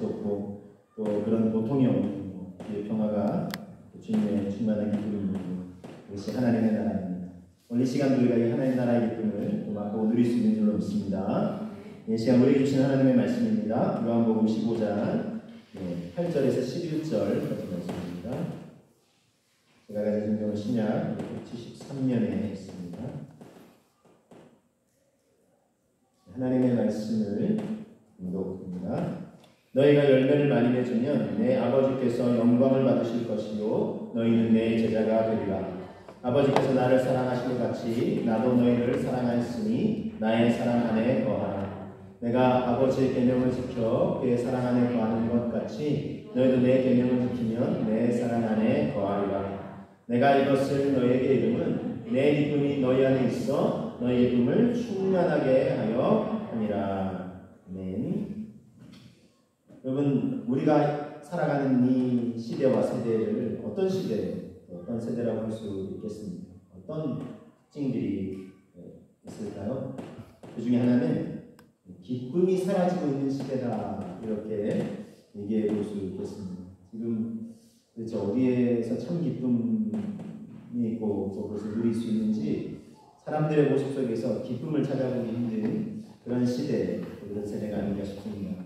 수도 없고 또 그런 고통이 없는 주의 평화가 주님의 충만한 기쁨입니다. 이것이 하나님의 나라입니다. 오늘 이 시간 우리가 이 하나님의 나라의 기쁨을 또 맛보고 누릴 수 있는 줄로 믿습니다. 이 시간 우리에게 주신 하나님의 말씀입니다. 요한복음 15장 8절에서 11절까지 말씀입니다. 제가 가진 성경은 신약 73년에 있습니다. 하나님의 말씀을 읽어봅니다. 너희가 열매를 많이 맺으면 내 아버지께서 영광을 받으실 것이요 너희는 내 제자가 되리라. 아버지께서 나를 사랑하신 것 같이 나도 너희를 사랑하였으니 나의 사랑 안에 거하라. 내가 아버지의 계명을 지켜 그의 사랑 안에 거하는 것 같이 너희도 내 계명을 지키면 내 사랑 안에 거하리라. 내가 이것을 너희에게 이름은 내 기쁨이 너희 안에 있어 너희 기쁨을 충만하게 하여 함이라. 아멘. 여러분, 우리가 살아가는 이 시대와 세대를 어떤 시대, 어떤 세대라고 할 수 있겠습니까? 어떤 특징들이 있을까요? 그 중에 하나는 기쁨이 사라지고 있는 시대다, 이렇게 얘기해 볼 수 있겠습니다. 지금 도대체 어디에서 참 기쁨이 있고 또 그것을 누릴 수 있는지 사람들의 모습 속에서 기쁨을 찾아보기 힘든 그런 시대, 그런 세대가 아닌가 싶습니다.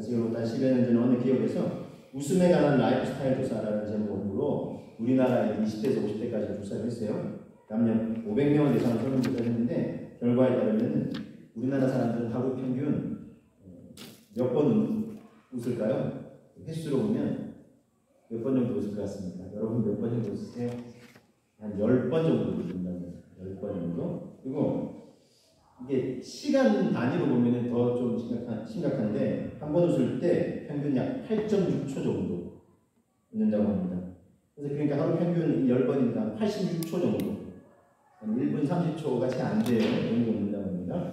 지금 한 10여 년 전에 어느 기업에서 웃음에 관한 라이프 스타일 조사라는 제목으로 우리나라의 20대에서 50대까지 조사를 했어요. 남녀 500명을 대상으로 설문조사를 했는데 결과에 따르면 우리나라 사람들은 하루 평균 몇 번 웃을까요? 횟수로 보면 몇 번 정도 웃을 것 같습니까? 여러분 몇 번 정도 웃으세요? 한 10번 정도 웃는다고요. 10번 정도? 그리고 이게 시간 단위로 보면 더 좀 심각한데 한 번 웃을 때 평균 약 8.6초 정도 웃는다고 합니다. 그래서 그러니까 하루 평균 10번이니까 86초 정도, 한 1분 30초 같이 안 돼요. 정도 웃는다고 합니다.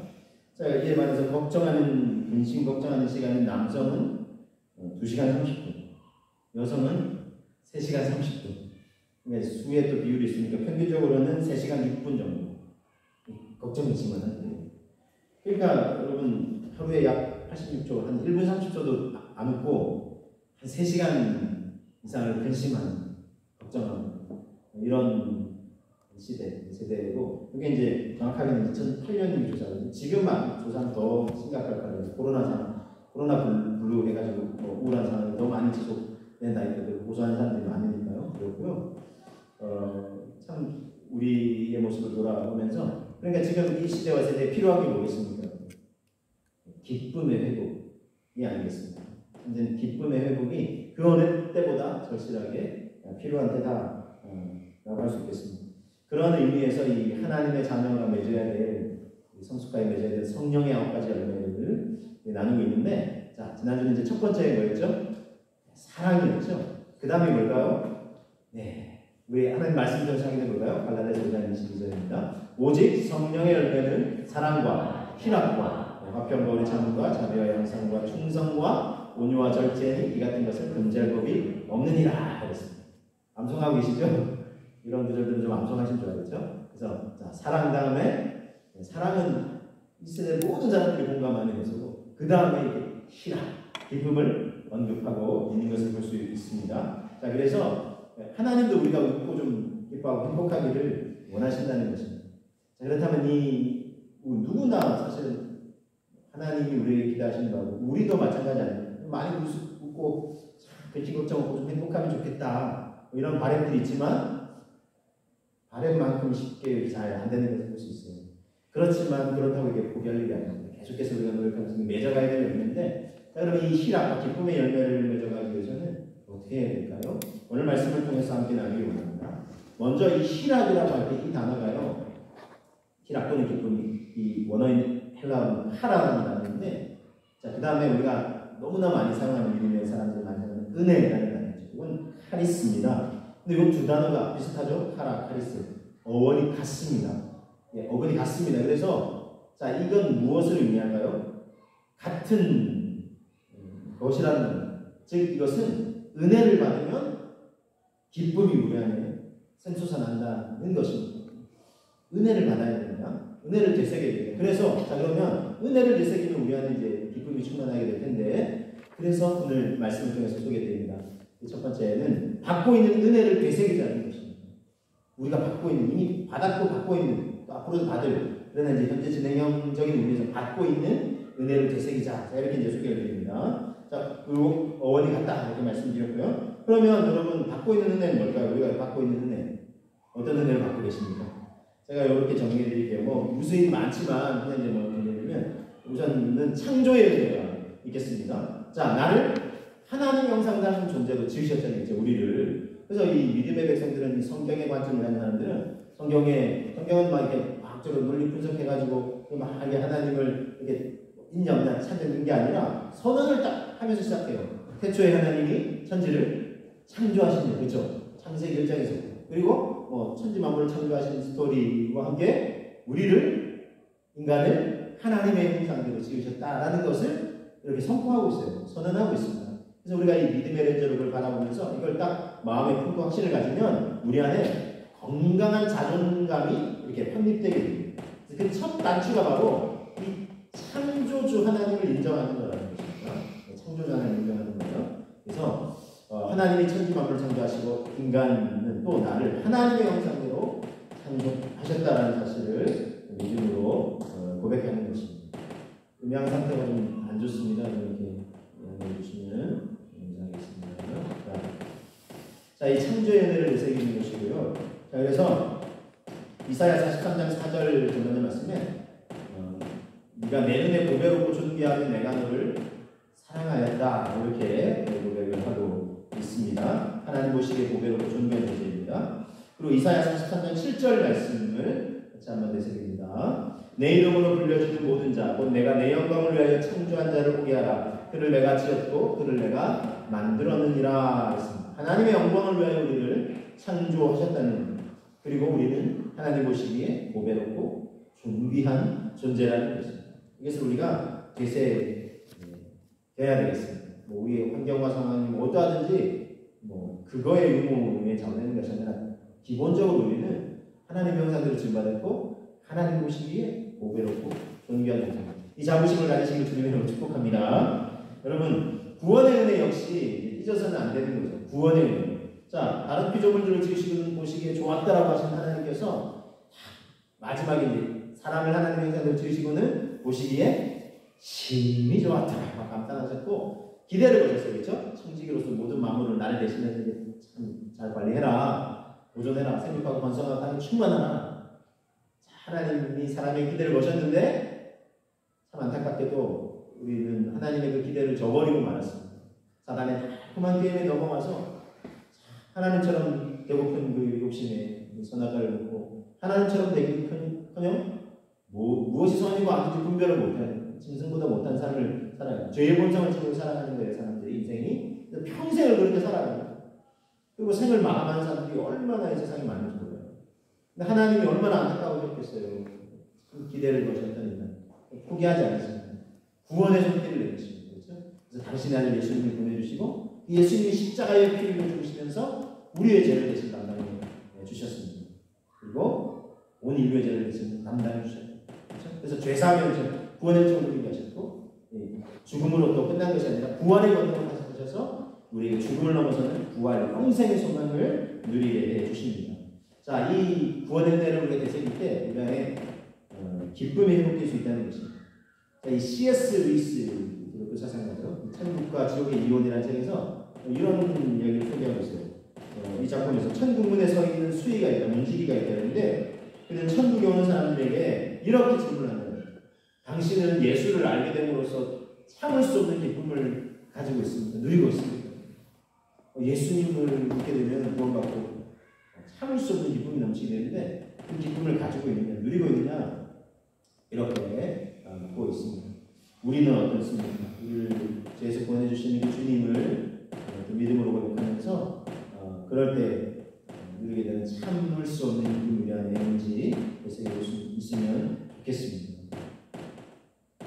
자, 이에 반해서 근심 걱정하는 시간은 남성은 2시간 30분, 여성은 3시간 30분. 그러니까 수에 또 비율이 있으니까 평균적으로는 3시간 6분 정도 걱정이지만 한데, 그러니까 여러분 하루에 약 86초, 한 1분 30초도 안 웃고 한 3시간 이상을 근심하는, 걱정하는 이런 세대고, 이게 이제 정확하게는 2008년 조사거든요. 지금만 조사는 더 심각할 거예요. 코로나 블루 해가지고 우울한 상황이 더 많이 지속된다 이렇게 고소하는 사람들이 많으니까요. 그렇고요. 참 우리의 모습을 돌아보면서, 그러니까 지금 이 시대와 세대에 필요한 게 뭐겠습니까? 기쁨의 회복이 아니겠습니까? 완전 기쁨의 회복이 그 어느 때보다 절실하게 필요한 때다 라고 할 수 있겠습니다. 그런 의미에서 이 하나님의 자녀가 맺어야 될, 성숙하게 맺어야 될 성령의 9가지 열매를 나누고 있는데, 자, 지난주는 이제 첫 번째 뭐였죠? 사랑이었죠. 그 다음에 뭘까요? 네, 우리 하나님 말씀대로 시작해 볼까요? 갈라디아서 5장 22절입니다. 오직 성령의 열매는 사랑과 희락과 화평과 오래 참음과 자비와 양상과 충성과 온유와 절제니 이 같은 것을 금지할 법이 없느니라 그랬습니다. 암송하고 계시죠? 이런 구절들은 좀 암송하신 줄 알겠죠? 그래서 자, 사랑 다음에, 사랑은 이 세대 모든 사람들이 공감하는 것이고, 그 다음에 희락, 기쁨을 언급하고 있는 것을 볼 수 있습니다. 자, 그래서 하나님도 우리가 웃고 좀 기뻐하고 행복하기를 원하신다는 것입니다. 자, 그렇다면 누구나 사실은 하나님이 우리에게 기대하시는 바고, 우리도 마찬가지 아닙니까? 많이 웃고 근심 걱정 없고 좀 행복하면 좋겠다, 이런 바람들이 있지만 바람만큼 쉽게 잘 안 되는 것을 볼 수 있어요. 그렇지만 그렇다고 이게 포기할 일이 아닙니다. 계속해서 우리가 노력하면서 맺어가야 될 열매인데, 자, 그러면 이 희락과 기쁨의 열매를 맺어가기 위해서는 어떻게 해야 될까요? 오늘 말씀을 통해서 함께 나누기 원합니다. 먼저 이 희락이라고 할 때 이 단어가요, 희락 또는 기쁨이 이 원어인 헬라어는 하라는 단어인데, 자, 그 다음에 우리가 너무나 많이 사용하는 믿음의 사람들이 많이 사용하는 은혜라는 단어죠. 이건 카리스입니다. 근데 이 두 단어가 비슷하죠? 하라, 카리스. 어원이 같습니다. 예, 어근이 같습니다. 그래서 자, 이건 무엇을 의미할까요? 같은 것이라는 겁니다. 즉 이것은 은혜를 받으면 기쁨이 우리 안에 샘솟아난다는 것입니다. 은혜를 받아야 됩니다. 은혜를 되새겨야 됩니다. 그래서 자, 그러면 은혜를 되새기면 우리 안에 이제 기쁨이 충만하게 될 텐데, 그 그래서 오늘 말씀을 통해서 소개드립니다. 첫 번째는 받고 있는 은혜를 되새기자는 것입니다. 우리가 받고 있는, 이미 받았고 받고 있는, 또 앞으로도 받을, 그러나 이제 현재 진행형적인 의미에서 받고 있는 은혜를 되새기자. 자, 이렇게 이제 소개를 드립니다. 자, 그리고 어원이 같다. 이렇게 말씀드렸고요. 그러면 여러분, 받고 있는 은혜는 뭘까요? 우리가 받고 있는 은혜. 어떤 은혜를 받고 계십니까? 제가 이렇게 정리해 드릴게요. 뭐, 무수히 많지만, 그냥 이제 뭐, 정리해드리면, 우선은 창조의 은혜가 있겠습니다. 자, 나를 하나님 형상다운 존재로 지으셨잖아요. 이제 우리를. 그래서 이 믿음의 백성들은 이 성경의 관점을 하는 사람들은 성경은 막 이렇게 과학적으로 논리 분석해가지고 막 하게 하나님을 이렇게 인정나 찾는 게 아니라 선언을 딱 하면서 시작해요. 태초에 하나님이 천지를 창조하신, 그렇죠? 창세기 1장에서. 그리고 뭐 천지 만물을 창조하신 스토리와 함께 우리를, 인간을 하나님의 형상대로 지으셨다라는 것을 이렇게 선포하고 있어요. 선언하고 있습니다. 그래서 우리가 이 믿음의 렌즈를 바라보면서 이걸 딱 마음에 품고 확신을 가지면 우리 안에 건강한 자존감이 이렇게 확립되게 됩니다. 그 첫 단추가 바로 이 창조주 하나님을 인정하는 거라는 것입니다. 창조주 하나님을 인정하는 거예요. 그래서 하나님이 천지 만물을 창조하시고 인간은 또 나를 하나님의 형상대로 창조하셨다는 사실을 믿음으로 고백하는 것입니다. 음향 상태가 좀 안 좋습니다. 이렇게 양해해 주시면 감사하겠습니다. 자, 이 창조의 은혜를 되새기는 것이고요. 자, 그래서 이사야 43장 4절 전반의 말씀에 네가 내 눈에 보배롭고 존귀하는 내가 너를 사랑하였다. 이렇게 고백을 하고 있습니다. 하나님 보시기에 보배롭고 존귀한 존재입니다. 그리고 이사야 43장 7절 말씀을 같이 한번 되새깁니다. 내 이름으로 불려주는 모든 자, 곧 내가 내 영광을 위하여 창조한 자를 보게 하라. 그를 내가 지었고 그를 내가 만들었느니라 했습니다. 하나님의 영광을 위하여 우리를 창조하셨다는 겁니다. 그리고 우리는 하나님 보시기에 보배롭고 존귀한 존재라는 것입니다. 이것을 우리가 되새겨야 되겠습니다. 뭐 우리의 환경과 상황이 어떠하든지 뭐 그거의 의무에 잡는 것이 아니라 기본적으로 우리는 하나님의 형상대로 지음받았고 하나님 보시기에 보배롭고 존귀한 존재입니다. 이 자부심을 가지시길 주님으로 축복합니다. 여러분, 구원의 은혜 역시 잊어서는 안 되는 거죠. 구원의 은혜. 자, 다른 피조물들을 지으시는 보시기에 좋았다라고 하신 하나님께서 마지막에 이제 사람을 하나님의 형상대로 지으시고는 보시기에 심히 좋았다. 막 감탄하셨고 기대를 거셨어요. 그렇죠? 청지기로서 모든 만물을 나를 대신해서 참 잘 관리해라. 보존해라. 생육하고 번성하고 하는 충만하라. 하나님이 사람의 기대를 거셨는데 참 안타깝게도 우리는 하나님의 그 기대를 저버리고 말았습니다. 사단의 달콤한 게임에 넘어가서 하나님처럼 배고픈 그 욕심에 선악과를 먹고 하나님처럼 되기는커녕 무엇이 선이고 악인지 분별을 못하는 짐승보다 못한 삶을 살아요. 죄의 본성을 지니고 살아가는 거예요. 사람들이 인생이 평생을 그렇게 살아가요. 그리고 생을 마감하는 사람들이 얼마나 이 세상에 많은지 몰라요. 근데 하나님이 얼마나 안타까우셨겠어요. 그 기대를 거셨다니까 포기하지 않으십니다. 구원의 손길을 내주십니다. 그렇죠? 그래서 당신의 아들 예수님을 보내주시고 예수님이 십자가의 피를 주시면서 우리의 죄를 대신 담당해 주셨습니다. 그리고 온 인류의 죄를 대신 담당해 주셨습니다. 그렇죠? 그래서 죄사함을 구원의 쪽으로 이루게 하셨고 죽음으로 또 끝난 것이 아니라 부활의 권능을 하셔서 우리에게 죽음을 넘어서는 부활, 평생의 소망을 누리게 해주십니다. 자, 이 구원의 은혜를 우리가 되새길 때 우리 안에 기쁨이 회복될 수 있다는 것입니다. 자, 이 C.S. 루이스 그 사상가죠. 천국과 지옥의 이론이라는 책에서 이런 이야기를 소개하고 있어요. 이 작품에서 천국문에 서 있는 수의가 있다, 문지기가 있다는데 그는 천국에 오는 사람들에게 이렇게 질문하는 거예요. 당신은 예수를 알게 됨으로써 참을 수 없는 기쁨을 가지고 있습니다. 누리고 있습니다. 예수님을 믿게 되면 구원받고 참을 수 없는 기쁨이 넘치게 되는데 그 기쁨을 가지고 있느냐, 누리고 있느냐 이렇게 묻고 있습니다. 우리는 어떻습니까? 우리를 죄에서 구원해주시는 그 주님을 믿음으로 고백하면서 그럴 때 누리게 되는 참을 수 없는 기쁨이 우리 안에 있는지 되새길 수 있으면 좋겠습니다.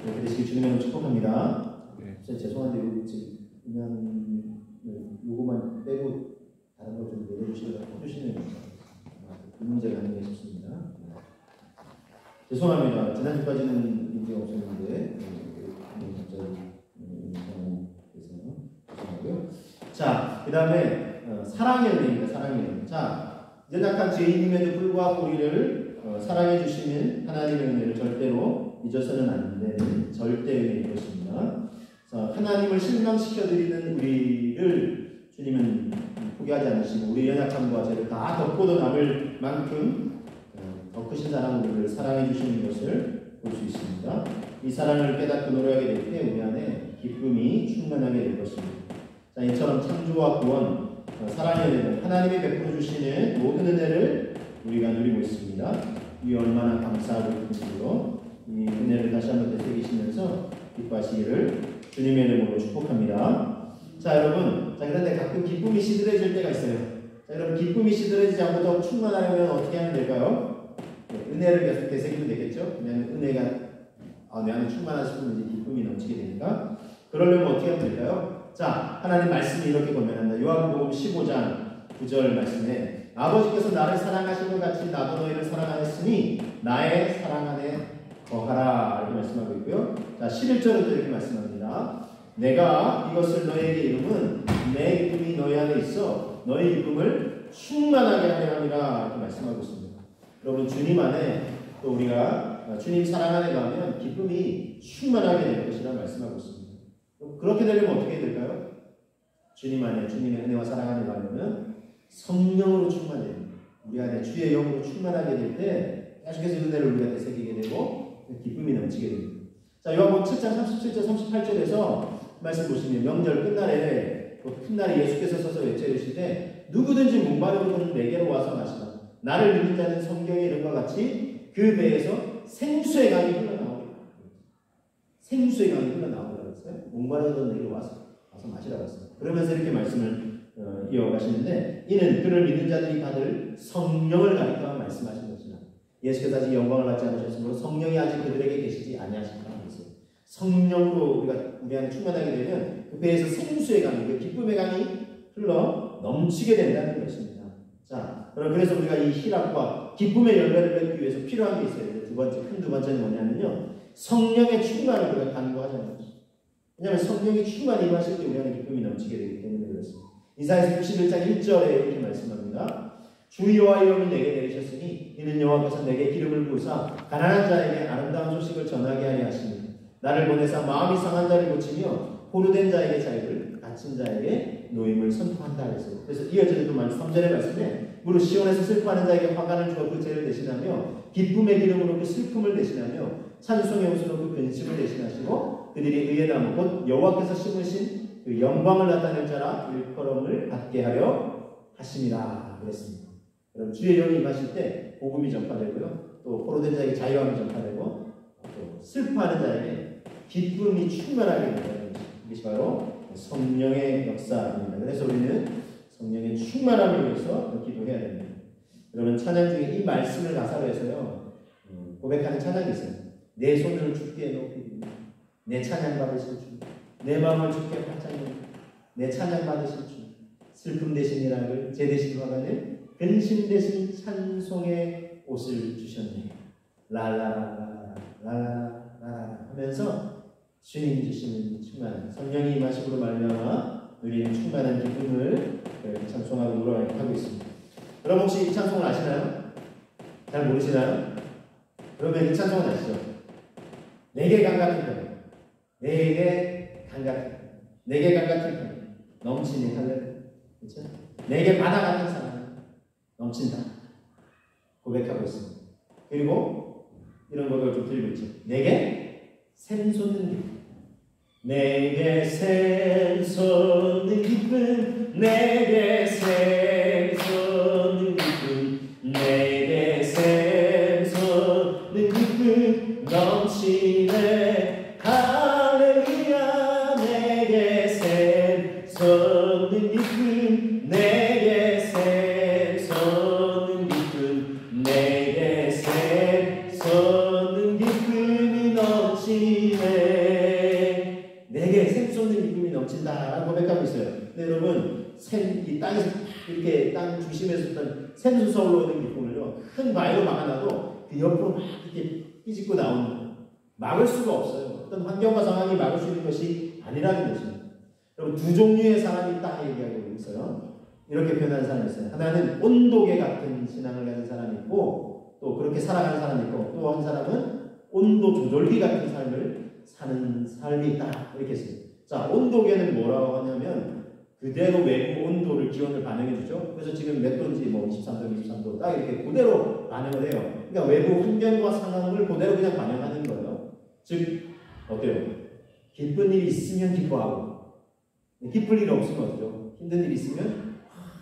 그렇게 되시길 주님을 축복합니다. 죄송한데 그냥 요거만 빼고 다른 걸 좀 내려주시려고 해주시면 그 문제가 아닌가 싶습니다. 죄송합니다. 지난주까지는 문제가 없었는데 갑자기 그래서 자, 그 다음에 사랑의 은혜입니다. 사랑의 은혜. 자, 연약한 죄인임에도 불구하고 우리를 사랑해 주시는 하나님의 은혜를 절대로 잊어서는 안 되는 절대 은혜일 것입니다. 자, 하나님을 실망시켜드리는 우리를 주님은 포기하지 않으시고 우리 연약함과 죄를 다 덮고도 남을 만큼 더 크신 사랑 우리를 사랑해 주시는 것을 볼 수 있습니다. 이 사랑을 깨닫고 노래하게 될 때 우리 안에 기쁨이 충만하게 될 것입니다. 자, 이처럼 창조와 구원, 사랑의 은혜는 하나님이 베풀어 주시는 모든 은혜를 우리가 누리고 있습니다. 이 얼마나 감사하고 기쁨으로 이 은혜를 다시 한번 되새기시면서 기뻐하시기를 주님의 이름으로 축복합니다. 자, 여러분, 자, 그런데 가끔 기쁨이 시들해질 때가 있어요. 자, 여러분, 기쁨이 시들해지지 않고 더 충만하려면 어떻게 하면 될까요? 은혜를 계속 되새기면 되겠죠? 왜냐하면 은혜가 내 안에 충만하시면 이제 기쁨이 넘치게 되니까. 그러려면 어떻게 하면 될까요? 자, 하나님 말씀이 이렇게 권면한다. 요한복음 15장 9절 말씀에 아버지께서 나를 사랑하신 것 같이 나도 너희를 사랑하였으니 나의 사랑 안에 거하라 이렇게 말씀하고 있고요. 자, 11절에도 이렇게 말씀합니다. 내가 이것을 너희에게 이루면 내 기쁨이 너희 안에 있어 너희 기쁨을 충만하게 하려 함이라 이렇게 말씀하고 있습니다. 여러분, 주님 안에 또 우리가 주님 사랑 안에 가면 기쁨이 충만하게 될 것이라 말씀하고 있습니다. 그렇게 되려면 어떻게 될까요? 주님 안에 주님의 은혜와 사랑 안에 가려면 성령으로 충만해요. 우리 안에 주의 영으로 충만하게 될 때 계속해서 은혜를 우리가 되새기게 되고 기쁨이 넘치게 됩니다. 자, 요한복음 7장 37절 38절에서 말씀 보시면 명절 끝날에 큰 날에 예수께서 서서 외쳐 이르시되 누구든지 목마르거든 내게로 와서 마시라. 나를 믿는 자는 성경에 이른과 같이 그 배에서 생수의 강이 흘러나오리라. 생수의 강이 흘러나오리라 그랬어요. 목마르거든 내게로 와서 마시라고 했어요. 그러면서 이렇게 말씀을 이어가시는데 이는 그를 믿는 자들이 받을 성령을 가리켜 말씀하신 것이라. 예수께서 아직 영광을 받지 않으셨으므로 성령이 아직 그들에게 계시지 아니하신다. 성령으로 우리 안에 충만하게 되면 그 배에서 생수의 강이, 그 기쁨의 강이 흘러 넘치게 된다는 것입니다. 자, 그래서 우리가 이 희락과 기쁨의 열매를 맺기 위해서 필요한 게 있어요. 두 번째는 뭐냐면요, 성령의 충만을 우리가 간구하자는 것이죠. 왜냐하면 성령이 충만히 임하실 때 우리 안에 기쁨이 넘치게 되기 때문에 그렇습니다. 이사야서 61장 1절에 이렇게 말씀합니다. 주 여호와의 영이 내게 내리셨으니 이는 여호와께서 내게 기름을 부으사 가난한 자에게 아름다운 소식을 전하게 하려 하십니다. 나를 보내사 마음이 상한 자를 고치며 포로된 자에게 자유를, 갇힌 자에게 노임을 선포한다 그랬어요. 그래서 이어지는 또 3절의 말씀에 무릇 시온에서 슬퍼하는 자에게 화관을 주어 그 죄를 대신하며 기쁨의 기름으로 그 슬픔을 대신하며 찬송의 옷으로 그 근심을 대신하시고 그들이 의의 나무 곧 여호와께서 심으신 그 영광을 나타낼 자라 일컬음을 받게 하려 하심이라 그랬습니다. 여러분, 주의 영이 임하실 때 복음이 전파되고요, 또 포로된 자에게 자유함이 전파되고 또 슬퍼하는 자에게 기쁨이 충만하게 된다는 것이 바로 성령의 역사입니다. 그래서 우리는 성령의 충만함을 위해서 기도해야 됩니다. 여러분, 찬양 중에 이 말씀을 가사로 해서요, 고백하는 찬양이 있어요. 내 손을 주께 높이 듭니다. 내 찬양 받으실 주, 내 마음을 주께 활짝 열고 내 찬양 받으실 주, 슬픔 대신 희락을, 죄 대신 화관을, 근심 대신 찬송의 옷을 주셨네. 랄라라라 랄라라라 하면서 주님 주시는 충만 성령이 임하심으로 말미암아 우리는 충만한 기쁨을 찬송하고 노래하고 있습니다. 여러분, 혹시 이 찬송을 아시나요? 잘 모르시나요? 그러면 이 찬송을 아시죠? 내게 강같은 편, 내게 강같은 편, 내게 강같은 편, 넘치는 할렐루야. 그렇죠? 내게 바다 같은 사랑 넘친다 고백하고 있습니다. 그리고 이런 것을 좀 드리고 있죠. 내게 샘솟는 기쁨, 내게 샘솟는 기쁨, 내게 샘솟는 기쁨, 내게 샘솟는 기쁨 넘치네 할렐루야. 내게 샘솟는 기쁨, 내게 샘솟는 기쁨, 내게 샘솟는 기쁨이 넘치네. 내게 샘솟는 기쁨이 넘친다라고 고백하고 있어요. 근데 여러분, 이 땅에서 이렇게 땅 중심에서 어떤 샘솟아 올라오는 기쁨을요, 큰 바위로 막아놔도 그 옆으로 막 이렇게 삐집고 나오는, 막을 수가 없어요. 어떤 환경과 상황이 막을 수 있는 것이 아니라는 것입니다. 여러분 두 종류의 사람이 있다 얘기하고 있어요. 이렇게 표현하는 사람이 있어요. 하나는 온도계 같은 신앙을 가진 사람이 있고 또 그렇게 살아가는 사람이 있고 또 한 사람은 온도 조절기 같은 삶을 사는 삶이 있다 이렇게 했어요. 자, 온도계는 뭐라고 하냐면 그대로 외부 온도를 기온을 반영해 주죠. 그래서 지금 몇 도인지 뭐 23도, 23도 딱 이렇게 그대로 반영을 해요. 그러니까 외부 환경과 상황을 그대로 그냥 반영하는 거예요. 즉 어때요? 기쁜 일이 있으면 기뻐하고 기쁠 일이 없으면 어쩌죠? 힘든 일이 있으면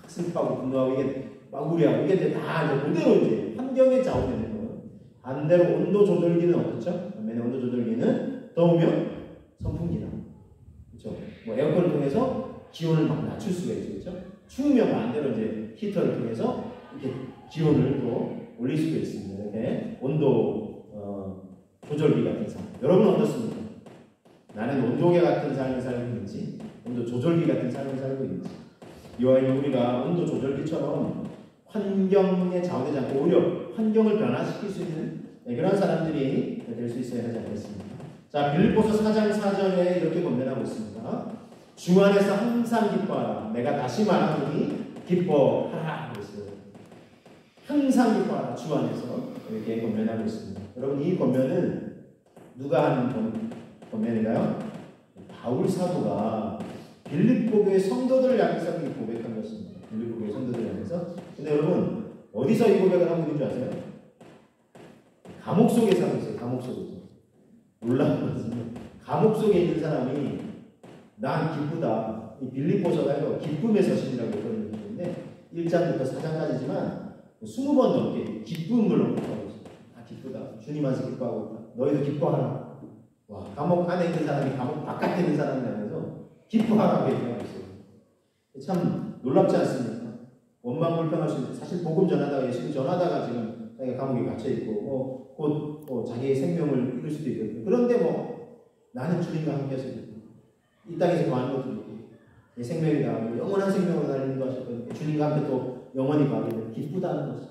슬퍼하고 분노하고 이게 마구리하고 이게 이제 다 이제 그대로 이제 환경에 좌우되는 거예요. 반대로 온도 조절기는 어떻죠? 반면에 온도 조절기는 더우면 선풍기나 그렇죠? 뭐 에어컨을 통해서 기온을 막 낮출 수가 있죠, 그렇죠? 추우면 반대로 이제 히터를 통해서 이렇게 기온을 또 올릴 수가 있습니다. 이렇게 온도 조절기 같은 삶. 여러분은 어떻습니까? 나는 온도계 같은 삶을 살고 있는지, 온도 조절기 같은 삶을 살고 있는지. 이와 우리가 온도 조절기처럼 환경에 좌우되지 않고 오히려 환경을 변화시킬 수 있는 그런 사람들이 될 수 있어야 하지 않겠습니까? 자, 빌립보서 4장 4절에 이렇게 권면하고 있습니다. 주 안에서 항상 기뻐하라. 내가 다시 말하노니 기뻐하라. 그랬어요. 항상 기뻐하라. 주 안에서 이렇게 권면하고 있습니다. 여러분 이 권면은 누가 하는 권면인가요? 바울 사도가 빌립보 교회 성도들을 향해서 고백한 것입니다. 빌립보 교회 성도들을 향해서. 근데 여러분 어디서 이 고백을 하고 있는 줄 아세요? 감옥 속에서 하고 있어요. 감옥 속에서. 놀라운 것은 감옥 속에 있는 사람이 난 기쁘다. 이 빌립보서가요 기쁨의 서신이라고 그러는데 1장부터 4장까지지만 20번 넘게 기쁨을 언급하고 있어요. 아 기쁘다. 주님 안에서 기뻐하고 있다. 너희도 기뻐하라. 와 감옥 안에 있는 사람이 감옥 바깥에 있는 사람이라면서 기뻐하라고 얘기하고 있어요. 참 놀랍지 않습니까? 원망불평할 수 있는 사실 복음 전하다가 예수님 전하다가 지금 자기가 감옥에 갇혀 있고 곧 자기의 생명을 잃을 수도 있거든요. 그런데 나는 주님과 함께해서 이 땅에서 거하는 것도 있고 내 생명이다. 영원한 생명으로 나를 인도하실 거니까 주님과 함께 또 영원히 거하게 되면 기쁘다는 것이.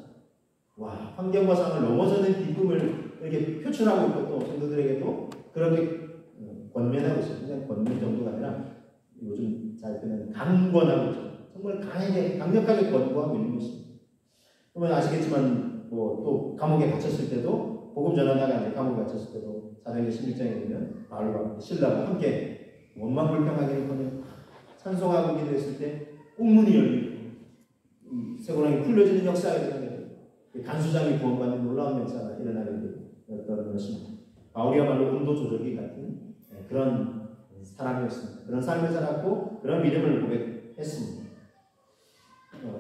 와 환경과 상황을 넘어서는 기쁨을 이렇게 표출하고 있고 또 성도들에게도 그렇게 권면하고 있어요. 그냥 권면 정도가 아니라 요즘 잘 표현하는 강권하고 있죠. 정말 강력하게 권고하고 있는 것입니다. 그러면 아시겠지만 또 감옥에 갇혔을 때도 복음 전하다가 이제 감옥에 갇혔을 때도 사도행전 16장에 보면 바울과 신라가 함께 원망불평하기는커녕 찬송하고 기도했을 때 옥문이 열리고 쇠고랑이 풀려지는 역사가 일어나게 되고 간수장이 구원받는 놀라운 역사가 일어나게 되었던 것입니다. 바울이야말로 온도 조절기 같은 그런 사람이었습니다. 그런 삶을 살았고 그런 믿음을 고백했습니다.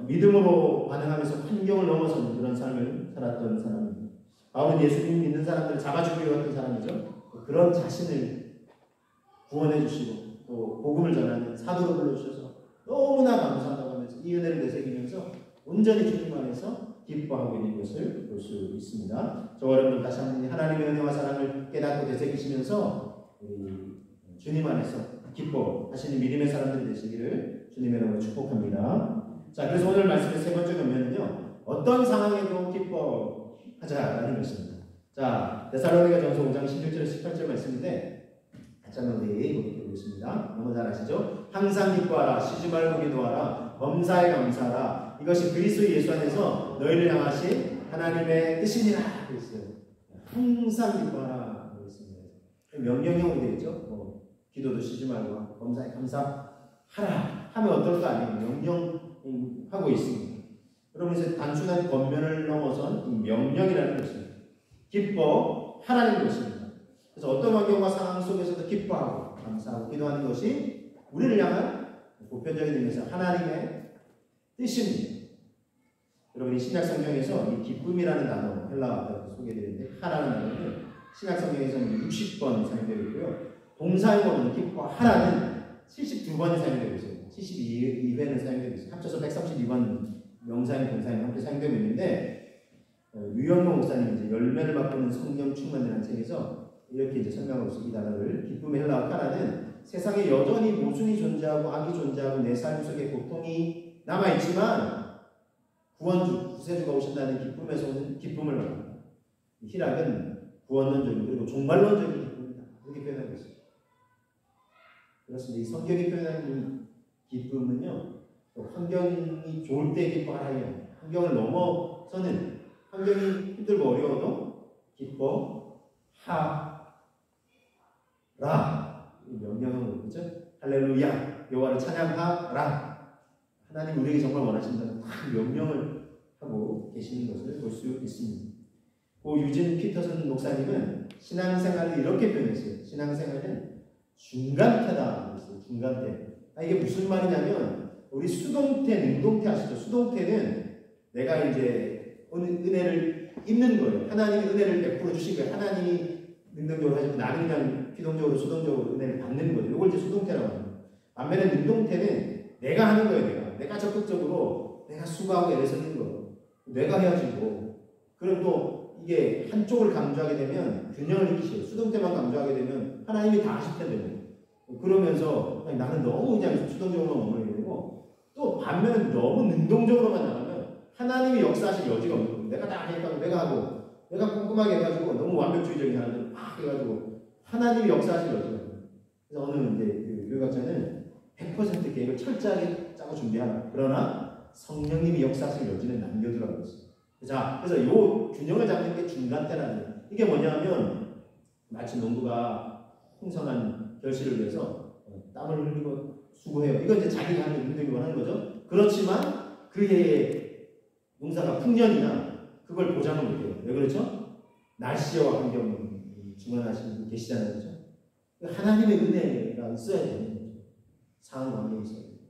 믿음으로 반응하면서 환경을 넘어서는 그런 삶을 살았던 사람입니다. 바울은 예수님 믿는 사람들을 잡아주기로 했던 사람이죠. 그런 자신을 구원해 주시고 또 복음을 전하는 사도로 불러주셔서 너무나 감사하다고 하면서 이 은혜를 되새기면서 온전히 주님 안에서 기뻐하고 있는 것을 볼 수 있습니다. 저와 여러분 다시 한번 하나님의 은혜와 사랑을 깨닫고 되새기시면서 주님 안에서 기뻐하시는 믿음의 사람들이 되시기를 주님의 이름으로 축복합니다. 자, 그래서 오늘 말씀의 세 번째 권면은요, 어떤 상황에도 기뻐하자라는 것입니다. 자, 데살로니가전서 5장 16절 18절 말씀인데 같이 한번 우리 보겠습니다. 너무 잘 아시죠? 항상 기뻐하라, 쉬지 말고 기도하라, 범사에 감사하라. 이것이 그리스도 예수 안에서 너희를 향하신 하나님의 뜻이니라. 그랬어요. 항상 기뻐하라. 그랬습니다. 명령형으로 되어 있죠. 기도도 쉬지 말고 범사에 감사하라 하면 어떨까 아니면 명령하고 있습니다. 여러분 이제 단순한 권면을 넘어선 명령이라는 것입니다. 기뻐하라는 것입니다. 그래서 어떤 환경과 상황 속에서도 기뻐하고 감사하고 기도하는 것이 우리를 향한 보편적인 의미에서 하나님의 뜻입니다. 여러분 이 신약성경에서 이 기쁨이라는 단어 헬라어로 소개되는데 하라는 단어는 신약성경에서는 60번 사용되고 있고요. 동사용어로는 기뻐하라는 72번이 사용되고 있어요. 72회는 사용되고 있어요. 합쳐서 132번 명사용, 동사용 함께 사용되고 있는데 유영모 목사님 이제 열매를 맛보는 성령 충만이라는 책에서 이렇게 이제 설명하고 있습니다. 이 단어를 기쁨의 헬라어 카라는 세상에 여전히 모순이 존재하고 악이 존재하고 내 삶 속에 고통이 남아 있지만 구원주, 구세주가 오신다는 기쁨에서 오는 기쁨을 말합니다. 희락은 구원론적인 그리고 종말론적인 기쁨이다. 이렇게 표현하고 있습니다. 그렇습니다. 이 성경이 표현하는 이 기쁨은요, 환경이 좋을 때 기뻐하라요. 환경을 넘어서는 환경이 힘들고 어려워도 기뻐하라. 명령은 그죠? 할렐루야, 여호와를 찬양하라. 하나님 우리에게 정말 원하신다는 명령을 하고 계시는 것을 볼 수 있습니다. 고 유진 피터슨 목사님은 신앙생활을 이렇게 표현했어요. 신앙생활은 중간태다 그랬어요. 중간태. 이게 무슨 말이냐면 우리 수동태, 능동태 아시죠? 수동태는 내가 이제 은혜를 입는 거예요. 하나님이 은혜를 베풀어 주신 거예요. 하나님이 능동적으로 하시고 나는 그냥 피동적으로 수동적으로 은혜를 받는 거예요. 이걸 이제 수동태라고 합니다. 반면에 능동태는 내가 하는 거예요. 내가 적극적으로 내가 수고하고 애를 쓰는 거예요. 내가 해야지 뭐. 그럼 또 이게 한쪽을 강조하게 되면 균형을 잃으셔요. 수동태만 강조하게 되면 하나님이 다 하실 텐데 그러면서 나는 너무 그냥 수동적으로만 머물게 되고 또 반면에 너무 능동적으로만 나가면 하나님이 역사하실 여지가 없는 거예요. 내가 다 하니까 내가 하고 내가 꼼꼼하게 해가지고 너무 완벽주의적인 사람들 막 해가지고 하나님이 역사하실 여지가 없는 거예요. 그래서 어느 이제 그 교육학자는 100% 계획을 철저하게 짜고 준비하라. 그러나 성령님이 역사하실 여지는 남겨두라고 했어요. 자, 그래서 이 균형을 잡는 게 중간태라는 거예요. 이게 뭐냐면 마치 농부가 풍성한 결실을 위해서 땀을 흘리고 수고해요. 이건 이제 자기가 하는 능력으로 하는 거죠. 그렇지만 그의 농사가 풍년이나 그걸 보장을 못해요. 왜 그렇죠? 날씨와 환경을 중간하시는 분 계시잖아요. 그렇죠? 하나님의 은혜가 있어야 되는 거죠. 상황 관계에 있어야 되는 거죠.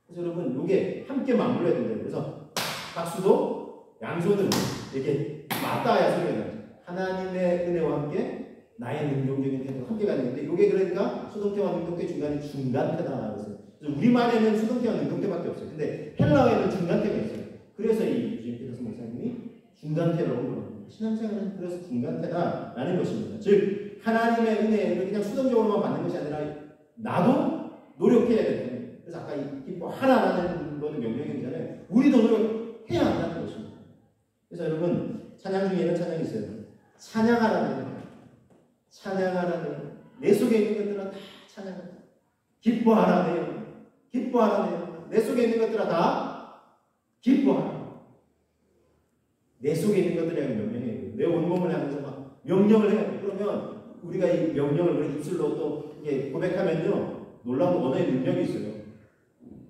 그래서 여러분 이게 함께 맞물려야 된다요. 그래서 박수도 양손을 이렇게 맞닿아야 소리가 나죠. 하나님의 은혜와 함께 나의 능동적인 태도가 함께 가는 건데 이게 그러니까 수동태와 능동태 중간이 중간태다 그랬어요. 그래서 우리말에는 수동태와 능동태밖에 없어요. 근데 헬라어에는 중간태가 있어요. 그래서 이 유진 피터슨 목사님이 중간태라고 부릅니다. 신앙생활은 그래서 중간태다라는 것입니다. 즉 하나님의 은혜를 그냥 수동적으로만 받는 것이 아니라 나도 노력해야 된다. 그래서 아까 기뻐하라라는 거는 명령이잖아요. 우리도 노력해야 한다는 것입니다. 그래서 여러분 찬양 중에 이런 찬양이 있어요. 찬양하라는 거예요. 찬양하라는 내 속에 있는 것들은 다 찬양하라. 기뻐하라네요. 기뻐하라네요. 내 속에 있는 것들은 다 기뻐하라. 내 속에 있는 것들이 명령이에요. 내 온몸을 하면서 막 명령을 해요. 그러면 우리가 이 명령을 우리 입술로 또 이게 고백하면요. 놀라운 언어의 능력이 있어요.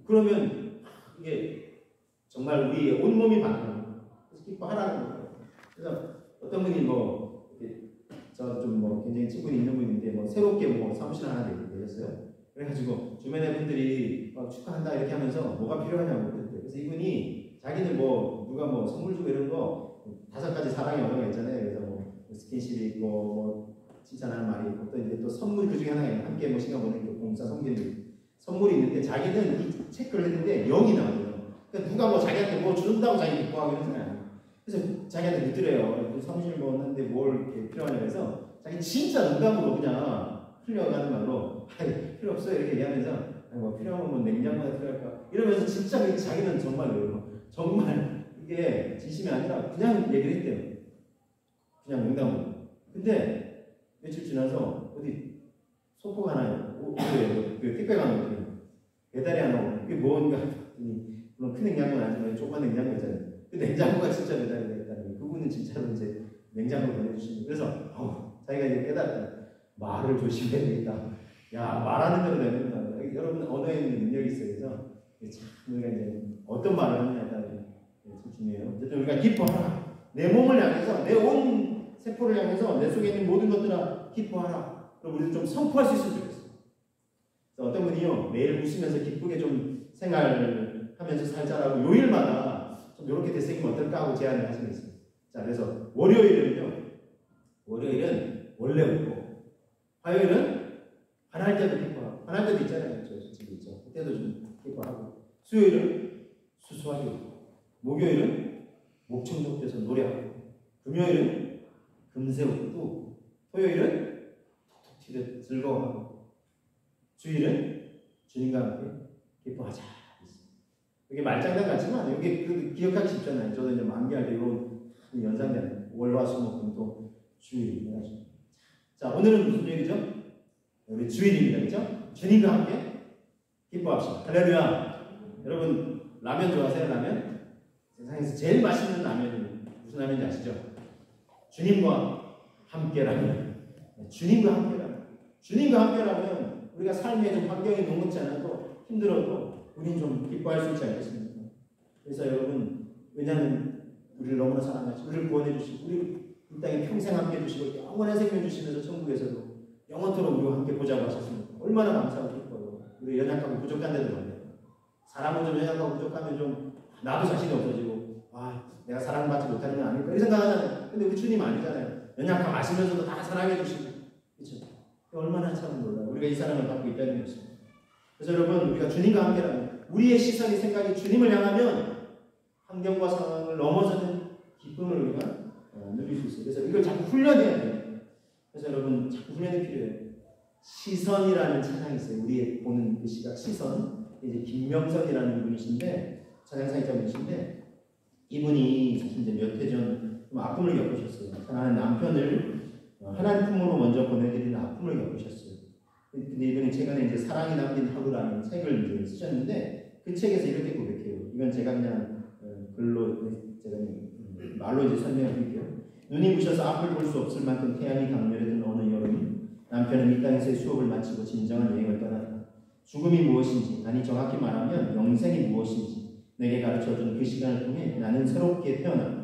그러면 이게 정말 우리의 온몸이 받는 거예요. 그래서 기뻐하라는 거예요. 그래서 어떤 분이 저 좀 굉장히 친분이 있는 분인데 새롭게 사무실 하나 내셨어요. 그래가지고 주변의 분들이 축하한다 이렇게 하면서 뭐가 필요하냐고 그랬대요. 그래서 이분이 자기는 누가 선물 주고 이런 거 5가지 사랑의 언어가 있잖아요. 그래서 스킨십이 있고 칭찬하는 말이 있고 또 이제 또 선물 그 중에 하나가 함께 시간 보내는 공사 섬기는 선물이 있는데 자기는 이 체크를 했는데 0이 나와요. 그러니까 누가 자기한테 준다고 자기 기뻐하고 이런 사람이 아니에요. 그래서 자기한테 묻더래요. 사무실 했는데 뭘 이렇게 필요하냐고 해서 자기 진짜 농담으로 그냥 흘려가는 말로 필요 없어요 이렇게 얘기하면서 필요하면 냉장고가 필요할까 이러면서 진짜 자기는 정말 이게 진심이 아니라 그냥 얘기를 했대요. 그냥 농담으로. 근데 며칠 지나서 어디 소포가 하나 그 택배가 하나 오거든요. 배달이 하나 오고 그게 뭔가 물론 큰 냉장고는 아니지만 조그만 냉장고 있잖아요. 그 냉장고가 진짜 배달이 되겠다는 거예요. 그분은 진짜로 이제 냉장고를 보내주시는 거예요. 그래서 자기가 이제 깨달았다. 말을 조심해야 되겠다. 야, 말하는 대로 되는구나. 여러분 언어에 있는 능력이 있어요. 그래서 참 우리가 이제 어떤 말을 하느냐에 따라 참 중요해요. 어쨌든 우리가 기뻐하라. 내 몸을 향해서 내 온 세포를 향해서 내 속에 있는 모든 것들아 기뻐하라. 그럼 우리도 좀 선포할 수 있으면 좋겠어요. 그래서 어떤 분이요 매일 웃으면서 기쁘게 좀 생활하면서 살자라고 요일마다 좀 이렇게 되새기면 어떨까 하고 제안을 하시고 있습니다. 자, 그래서 월요일은 원래 웃고 화요일은 화날 때도 기뻐하고 화날 때도 있잖아요. 저 집에 있죠. 그때도 좀 기뻐하고 수요일은 수수하게 웃고 목요일은 목청록돼서 노래하고 금요일은 금세 웃고 토요일은 톡톡 튀듯 즐거워하고 주일은 주님과 함께 기뻐하자. 이게 말장난 같지만 여기 기억하기 쉽잖아요. 저도 이제 만기할 때 이런 연상된 월화수목금토 주일. 자, 오늘은 무슨 요일이죠? 우리 주일입니다. 그렇죠? 주님과 함께 기뻐합시다. 할렐루야. 여러분 라면 좋아하세요? 라면? 세상에서 제일 맛있는 라면이 무슨 라면인지 아시죠? 주님과 함께라면. 주님과 함께라면. 주님과 함께라면 우리가 삶에 좀 환경이 녹록지 않아도 힘들어도 우리는 좀 기뻐할 수 있지 않겠습니까? 그래서 여러분, 왜냐하면 우리를 너무나 사랑하시고 우리를 구원해 주시고 우리 이 땅에 평생 함께 해주시고 영원한 생명 주시면서 천국에서도 영원토록 우리와 함께 보자고 하셨습니다. 얼마나 감사하고 기뻐요. 우리 연약하고 부족한 데도 많아요. 사람은 좀 연약하고 부족하면 좀 나도 자신이 없어지고 내가 사랑받지 못하는 건 아닐까 이 생각하잖아요. 근데 우리 주님 아니잖아요. 연약함 아시면서도 다 사랑해 주시고 그렇죠? 얼마나 참 놀라요. 우리가 이 사랑을 받고 있다는 것입니다. 그래서 여러분 우리가 주님과 함께라면 우리의 시선이 생각이 주님을 향하면 환경과 상황을 넘어서는 기쁨을 우리가 누릴 수 있어요. 그래서 이걸 자꾸 훈련해야 돼요. 그래서 여러분 자꾸 훈련이 필요해요. 시선이라는 찬양이 있어요. 우리의 보는 그 시각 시선. 이제 김명선이라는 분이신데 찬양사역자분이신데 이분이 사실 이제 몇 해 전 좀 아픔을 겪으셨어요. 사랑하는 남편을 하나님 품으로 먼저 보내드리는 아픔을 겪으셨어요. 근데 이분이 최근에 이제 사랑이 남긴 하루라는 책을 이제 쓰셨는데 그 책에서 이렇게 고백해요. 이건 제가 그냥 글로 제가 말로 이제 설명해 드릴게요. 눈이 부셔서 앞을 볼 수 없을 만큼 태양이 강렬했던 어느 여름 남편은 이 땅에서의 수업을 마치고 진정한 여행을 떠났다. 죽음이 무엇인지 아니 정확히 말하면 영생이 무엇인지 내게 가르쳐준 그 시간을 통해 나는 새롭게 태어났다.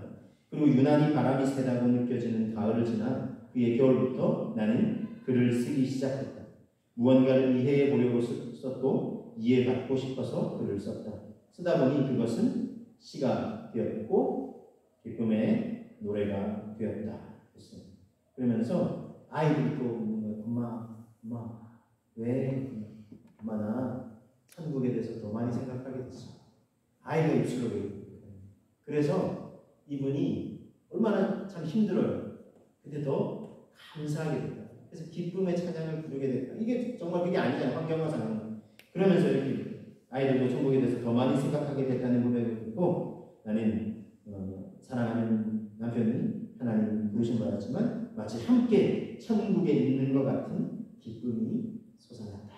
그리고 유난히 바람이 세다고 느껴지는 가을을 지나 그의 겨울부터 나는 글을 쓰기 시작했다. 무언가를 이해해 보려고 썼고 이해받고 싶어서 글을 썼다. 쓰다 보니 그것은 시가 되었고 기쁨의 노래가 되었다. 그러면서 아이들이 또 엄마 왜 엄마 나 천국에 대해서 더 많이 생각하게 됐어. 아이가 입술로 외우고 그래서 이분이 얼마나 참 힘들어요. 근데 더 감사하게 됐다. 그래서 기쁨의 찬양을 부르게 됐다. 이게 정말 그게 아니잖아요. 환경과 상황. 그러면서 이렇게 아이들도 천국에 대해서 더 많이 생각하게 됐다는 고백을 듣고 나는 사랑하는 남편이 하나님 부르심 받았지만 마치 함께 천국에 있는 것 같은 기쁨이 솟아났다.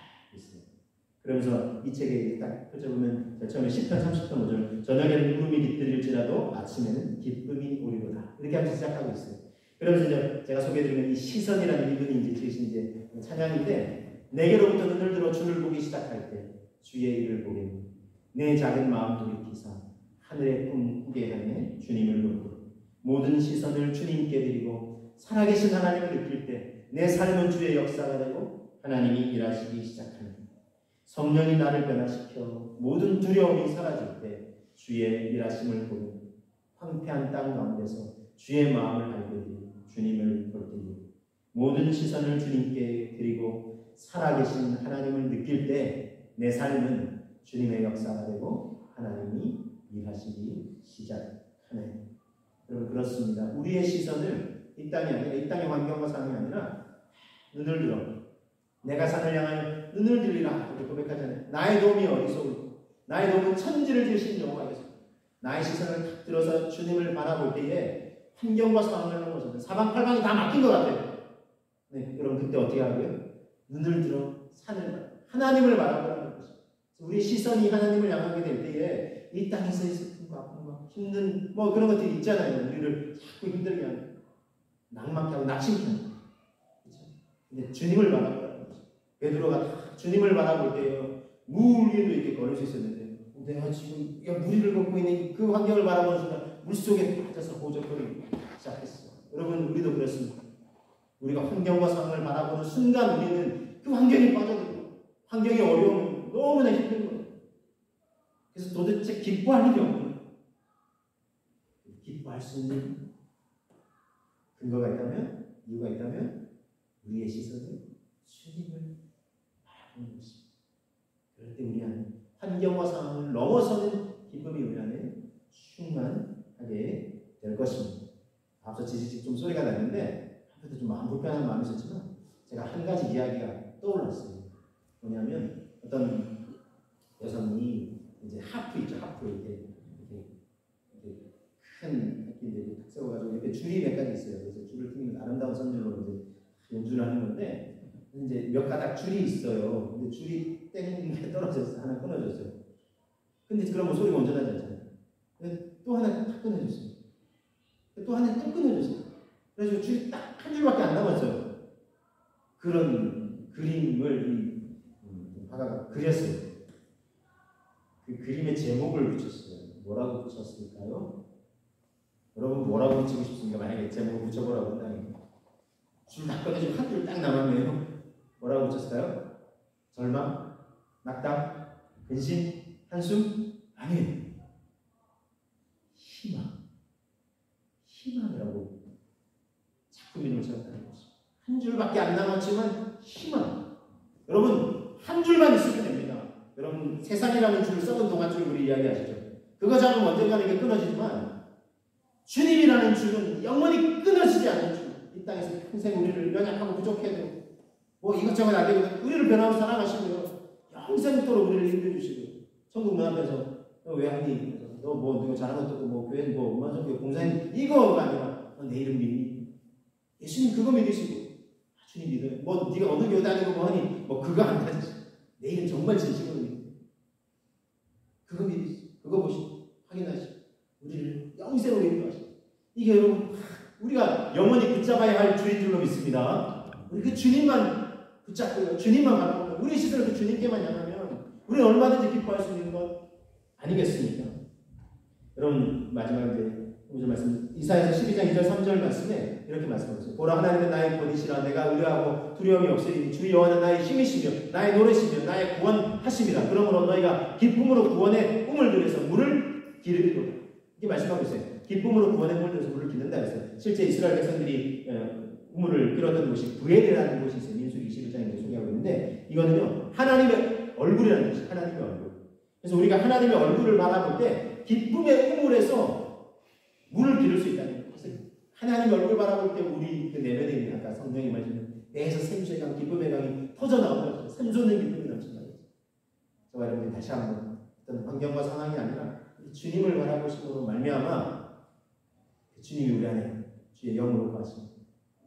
그러면서 이 책에 딱 펼쳐보면 처음에 10편 30편 5절 저녁에는 구름이 깃들일지라도 아침에는 기쁨이 오리로다 이렇게 하면서 시작하고 있어요. 그러면서 이제 제가 소개해드리는 이 시선이라는 이분이 이제 지으신 이제 찬양인데 내게로부터 눈을 들어 주를 보기 시작할 때 주의 일을 보게 내 작은 마음 돌이키사 하늘의 꿈 꾸게 하네 주님을 보고 모든 시선을 주님께 드리고 살아계신 하나님을 느낄 때 내 삶은 주의 역사가 되고 하나님이 일하시기 시작합니다. 성령이 나를 변화시켜 모든 두려움이 사라질 때 주의 일하심을 보며 황폐한 땅 가운데서 주의 마음을 알게 되고 주님을 볼 때에 모든 시선을 주님께 드리고 살아계신 하나님을 느낄 때 내 삶은 주님의 역사가 되고 하나님이 일하시기 시작하네. 여러분 그렇습니다. 우리의 시선을 이 땅이 아니라 이 땅의 환경과 상황이 아니라 눈을 들어 내가 산을 향하여 눈을 들리라 이렇게 고백하잖아요. 나의 도움이 어디서 올까? 나의 도움은 천지를 지으신 여호와께서. 나의 시선을 탁 들어서 주님을 바라볼 때에 환경과 상황을 넘어서는 사방팔방이 다 막힌 것 같아요. 네, 여러분 그때 어떻게 하고요? 눈을 들어 산을 하나님을 바라보라는 것이죠. 우리 시선이 하나님을 향하게 될 때에 이 땅에서의 슬픔과 아픔과 힘든 그런 것들이 있잖아요. 우리를 자꾸 힘들게 하는 낭만케 하고 낙심케 하는 그렇죠? 근데 주님을 바라보라는 거죠. 베드로가 주님을 바라볼 때요 물 위에도 이렇게 걸을 수 있었는데 내가 지금 무리를 걷고 있는 그 환경을 바라보는 순간 물속에 빠져서 호적거리기 시작했어요. 여러분 우리도 그렇습니다. 우리가 환경과 상황을 바라보는 순간 우리는 그 환경에 빠져들고 환경이 어려우면 너무나 힘든 거예요. 그래서 도대체 기뻐할 일이 없는 거예요. 기뻐할 수 있는 근거가 있다면 이유가 있다면 우리의 시선을 주님을 바라보는 것입니다. 그럴 때 우리 안에 환경과 상황을 넘어서는 기쁨이 우리 안에 충만하게 될 것입니다. 앞서 지지직 좀 소리가 났는데 한편도 좀 마음 불편한 마음이 있었지만 제가 한 가지 이야기가 떠올랐어요. 뭐냐면 어떤 여성이 이제 하프 있죠. 하프 이렇게 큰 악기인데 탁 세워가지고 이렇게 줄이 몇 가지 있어요. 그래서 줄을 튕기면 아름다운 선율로 이제 연주를 하는 건데 이제 몇 가닥 줄이 있어요. 근데 줄이 땡 떨어졌어. 하나 끊어졌어요. 근데 그러면 소리가 온전하지 않잖아요. 근데 또 하나 딱 끊어졌어요. 또 하나 또 끊어졌어요. 그래서 줄이 딱 한 줄밖에 안 남았어요. 그런 그림을 화가가 그렸어요. 그 그림의 제목을 붙였어요. 뭐라고 붙였을까요? 여러분 뭐라고 붙이고 싶습니까? 만약에 제목을 붙여보라고 한다면 줄 다 꺼내주고 한 줄 딱 남았네요. 뭐라고 붙였을까요? 절망? 낙담? 근심? 한숨? 아니에요. 희망이라고 자꾸 이름을 지었다는 거죠. 한 줄밖에 안 남았지만 희망. 여러분 한 줄만 있으면 됩니다. 여러분 세상이라는 줄을 썩은 동아줄 우리 이야기하시죠. 그거 잡으면 언젠가는 이게 끊어지지만 주님이라는 줄은 영원히 끊어지지 않는 줄. 이 땅에서 평생 우리를 연약하고 부족해도 뭐 이것저것 안 되고 우리를 변화로 사랑하시고요. 영생토록 우리를 인도해주시고 천국 문 앞에서 너 왜 하니? 너 뭐 누가 잘한 것도 없고 뭐 교회 뭐 엄마 성교 공사님 이거가 아니라 너 내 이름 믿니? 예수님 그거 믿으시고 주님 믿어요. 뭐 네가 어느 교회 다니고 뭐 하니? 뭐 그거 안 가지. 내 이름 정말 진심으로 믿어. 그거 믿으시. 그거 보시고 확인하시고 우리를 영생으로 인도하시고 이게 여러분 우리가 영원히 붙잡아야 할 주인 줄로 믿습니다. 우리 그 주님만 붙잡고요. 주님만 바라보고 우리 시선을 그 주님께만 향하면 우리는 얼마든지 기뻐할 수 있는 것 아니겠습니까? 여러분 마지막 이제 오늘 말씀 이사야서 12장 2절 3절 말씀에 이렇게 말씀하셨어요. 보라 하나님은 나의 본이시라 내가 의뢰하고 두려움이 없으리니 주 여호와는 나의 힘이시며 나의 노래시며 나의 구원하심이라. 그러므로 너희가 기쁨으로 구원의 꿈을 들여서 물을 기르리로다. 이게 말씀하고 있어요. 기쁨으로 구원의 꿈을 들여서 물을 기른다 했어요. 실제 이스라엘 백성들이 우물을 길었던 곳이 부엘이라는 곳이 있어요. 민수기 21장에 소개하고 있는데 이거는요 하나님의 얼굴이라는 것이 하나님의 얼굴. 그래서 우리가 하나님의 얼굴을 바라볼 때 기쁨의 우물에서 물을 기를 수 있다는 거예요. 그래서 하나님의 얼굴 바라볼 때 우리 그 내면에 있는 아까 성령이 말씀은 내에서 샘수의 강, 기쁨의 강이 터져나오는 샘솟는 기쁨이 넘친다는 거죠. 저와 여러분이 다시 한번 어떤 환경과 상황이 아니라 주님을 바라보심으로 말미암아 주님이 우리 안에 주의 영으로 거하시고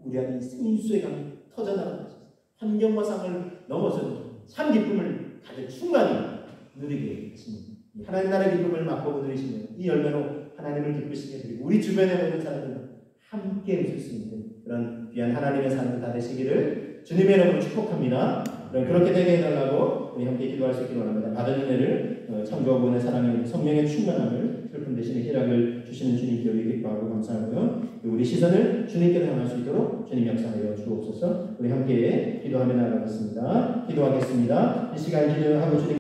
우리 안에 샘수의 강이 터져나오는 것입니다. 환경과 상황을 넘어서는 참 기쁨을 가질 순간이 누리게 하십니다. 하나님 나라의 기쁨을 맛보고 누리시면 이 열매로 하나님을 기쁘시게 드리고 우리 주변에 모든 사람들은 함께 웃을 수 있는 그런 귀한 하나님의 삶을 다 되시기를 주님의 이름으로 축복합니다. 그렇게 되게 해달라고 우리 함께 기도할 수 있기를 원합니다. 받은 은혜를 창조하고 구원의 사랑의 성령의 충만함을 슬픔 대신에 희락을 주시는 주님께 우리 기뻐하고 감사하고요. 우리 시선을 주님께로 향할 수 있도록 주님 역사하여 주옵소서. 우리 함께 기도하며 나아가겠습니다. 기도하겠습니다. 이 시간 기도하고 주님